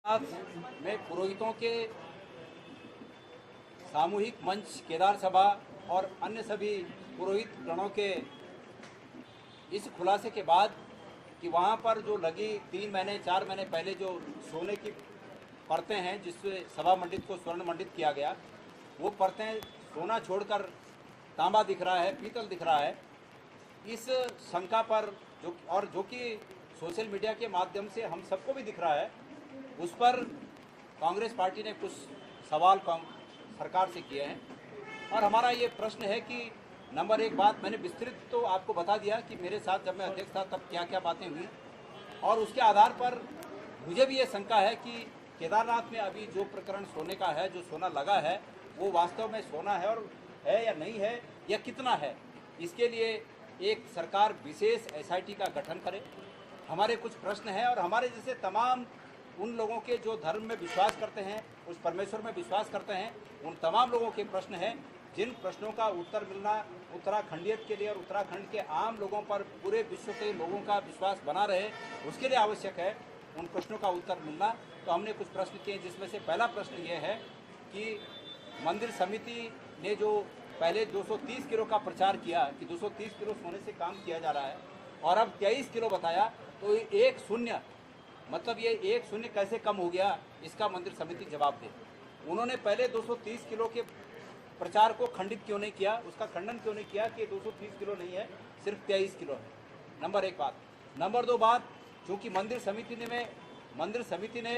में पुरोहितों के सामूहिक मंच केदार सभा और अन्य सभी पुरोहित गणों के इस खुलासे के बाद कि वहाँ पर जो लगी 3 महीने 4 महीने पहले जो सोने की परतें हैं जिससे सभा मंडित को स्वर्ण मंडित किया गया, वो परतें सोना छोड़कर तांबा दिख रहा है, पीतल दिख रहा है। इस शंका पर जो कि सोशल मीडिया के माध्यम से हम सबको भी दिख रहा है, उस पर कांग्रेस पार्टी ने कुछ सवाल सरकार से किए हैं। और हमारा ये प्रश्न है कि नंबर 1 बात मैंने विस्तृत तो आपको बता दिया कि मेरे साथ जब मैं अध्यक्ष था तब क्या क्या बातें हुई, और उसके आधार पर मुझे भी ये शंका है कि केदारनाथ में अभी जो प्रकरण सोने का है, जो सोना लगा है, वो वास्तव में सोना है और है या नहीं है या कितना है। इसके लिए एक सरकार विशेष SIT का गठन करे। हमारे कुछ प्रश्न हैं और हमारे जैसे तमाम उन लोगों के जो धर्म में विश्वास करते हैं, उस परमेश्वर में विश्वास करते हैं, उन तमाम लोगों के प्रश्न हैं जिन प्रश्नों का उत्तर मिलना उत्तराखंडियत के लिए और उत्तराखंड के आम लोगों पर पूरे विश्व के लोगों का विश्वास बना रहे, उसके लिए आवश्यक है उन प्रश्नों का उत्तर मिलना। तो हमने कुछ प्रश्न किए, जिसमें से पहला प्रश्न ये है कि मंदिर समिति ने जो पहले 230 किलो का प्रचार किया कि 230 किलो सोने से काम किया जा रहा है और अब 23 किलो बताया, तो एक शून्य मतलब ये एक शून्य कैसे कम हो गया, इसका मंदिर समिति जवाब दे। उन्होंने पहले 230 किलो के प्रचार को खंडित क्यों नहीं किया, उसका खंडन क्यों नहीं किया कि 230 किलो नहीं है, सिर्फ 23 किलो है। नंबर 1 बात। नंबर 2 बात, चूँकि मंदिर समिति ने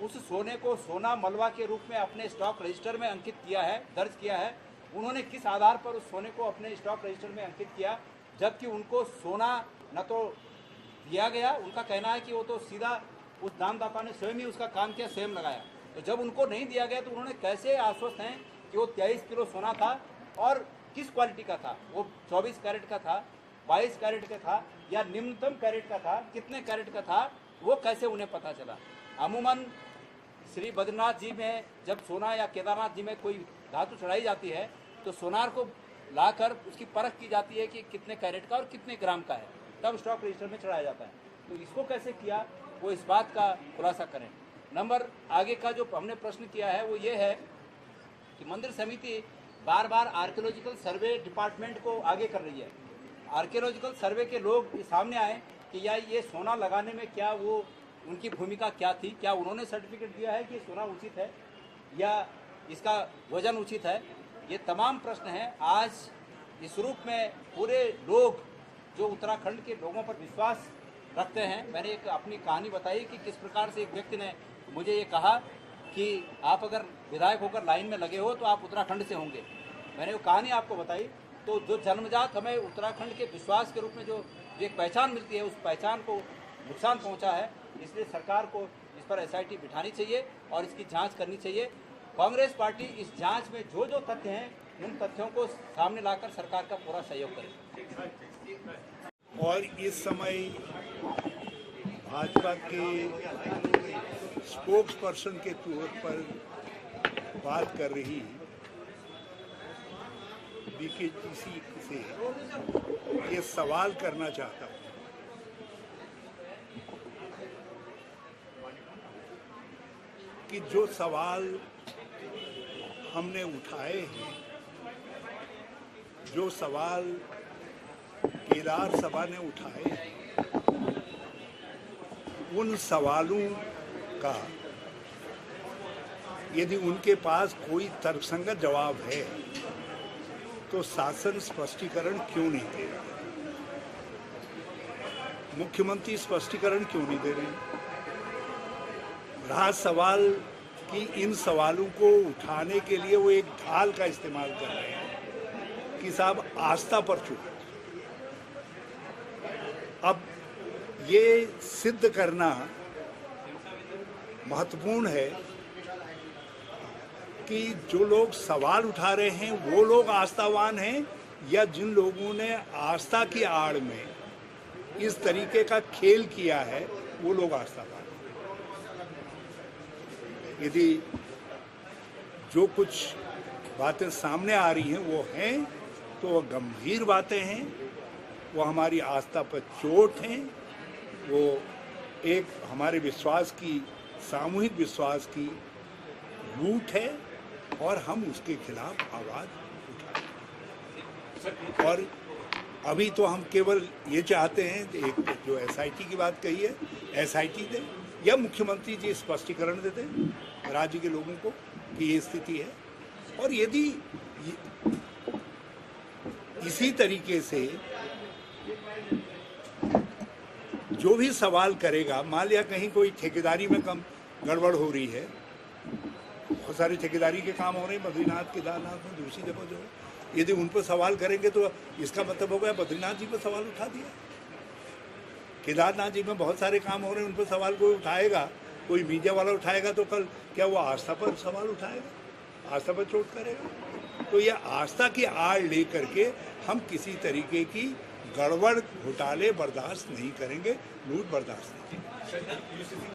उस सोने को सोना मलबा के रूप में अपने स्टॉक रजिस्टर में अंकित किया है, दर्ज किया है। उन्होंने किस आधार पर उस सोने को अपने स्टॉक रजिस्टर में अंकित किया, जबकि उनको सोना न तो दिया गया, उनका कहना है कि वो तो सीधा उस दानदाता ने स्वयं ही उसका काम किया, स्वयं लगाया। तो जब उनको नहीं दिया गया तो उन्होंने कैसे आश्वस्त हैं कि वो 23 किलो सोना था और किस क्वालिटी का था, वो 24 कैरेट का था, 22 कैरेट का था या निम्नतम कैरेट का था, कितने कैरेट का था, वो कैसे उन्हें पता चला। अमूमन श्री बद्रीनाथ जी में जब सोना या केदारनाथ जी में कोई धातु चढ़ाई जाती है तो सोनार को लाकर उसकी परख की जाती है कि कितने कैरेट का और कितने ग्राम का है, तब स्टॉक रजिस्टर में चढ़ाया जाता है। तो इसको कैसे किया, वो इस बात का खुलासा करें। नंबर आगे का जो हमने प्रश्न किया है वो ये है कि मंदिर समिति बार बार आर्कियोलॉजिकल सर्वे डिपार्टमेंट को आगे कर रही है। आर्कियोलॉजिकल सर्वे के लोग सामने आए कि या ये सोना लगाने में क्या वो उनकी भूमिका क्या थी, क्या उन्होंने सर्टिफिकेट दिया है कि सोना उचित है या इसका वजन उचित है। ये तमाम प्रश्न हैं। आज इस रूप में पूरे लोग जो उत्तराखंड के लोगों पर विश्वास रखते हैं, मैंने एक अपनी कहानी बताई कि किस प्रकार से एक व्यक्ति ने मुझे ये कहा कि आप अगर विधायक होकर लाइन में लगे हो तो आप उत्तराखंड से होंगे। मैंने वो कहानी आपको बताई। तो जो जन्मजात हमें उत्तराखंड के विश्वास के रूप में जो एक पहचान मिलती है, उस पहचान को नुकसान पहुँचा है। इसलिए सरकार को इस पर SIT बिठानी चाहिए और इसकी जाँच करनी चाहिए। कांग्रेस पार्टी इस जाँच में जो जो तथ्य हैं उन तथ्यों को सामने लाकर सरकार का पूरा सहयोग करे। और इस समय भाजपा के स्पोक्स पर्सन के तौर पर बात कर रही BKGC से ये सवाल करना चाहता हूँ कि जो सवाल हमने उठाए हैं, जो सवाल केदार सभा ने उठाए हैं, उन सवालों का यदि उनके पास कोई तर्कसंगत जवाब है तो शासन स्पष्टीकरण क्यों नहीं दे रहा, मुख्यमंत्री स्पष्टीकरण क्यों नहीं दे रहे हैं। रहा सवाल कि इन सवालों को उठाने के लिए वो एक ढाल का इस्तेमाल कर रहे हैं कि साहब आस्था पर चुप। अब ये सिद्ध करना महत्वपूर्ण है कि जो लोग सवाल उठा रहे हैं वो लोग आस्थावान हैं या जिन लोगों ने आस्था की आड़ में इस तरीके का खेल किया है वो लोग आस्थावान हैं। यदि जो कुछ बातें सामने आ रही हैं वो हैं तो वो गंभीर बातें हैं, वो हमारी आस्था पर चोट हैं, वो एक हमारे विश्वास की सामूहिक विश्वास की लूट है और हम उसके खिलाफ आवाज उठाएं। और अभी तो हम केवल ये चाहते हैं, एक जो एसआईटी की बात कही है, एसआईटी दे या मुख्यमंत्री जी स्पष्टीकरण दे दें राज्य के लोगों को कि ये स्थिति है। और यदि इसी तरीके से जो भी सवाल करेगा, मान लिया कहीं कोई ठेकेदारी में कम गड़बड़ हो रही है, बहुत सारे ठेकेदारी के काम हो रहे हैं बद्रीनाथ केदारनाथ में, दूसरी जगह जो है, यदि उन पर सवाल करेंगे तो इसका मतलब हो गया बद्रीनाथ जी पर सवाल उठा दिया। केदारनाथ जी में बहुत सारे काम हो रहे हैं, उन पर सवाल कोई उठाएगा, कोई मीडिया वाला उठाएगा तो कल क्या वो आस्था पर सवाल उठाएगा, आस्था पर चोट करेगा? तो यह आस्था की आड़ ले करके हम किसी तरीके की गड़बड़ घोटाले बर्दाश्त नहीं करेंगे, लूट बर्दाश्त नहीं करेंगे।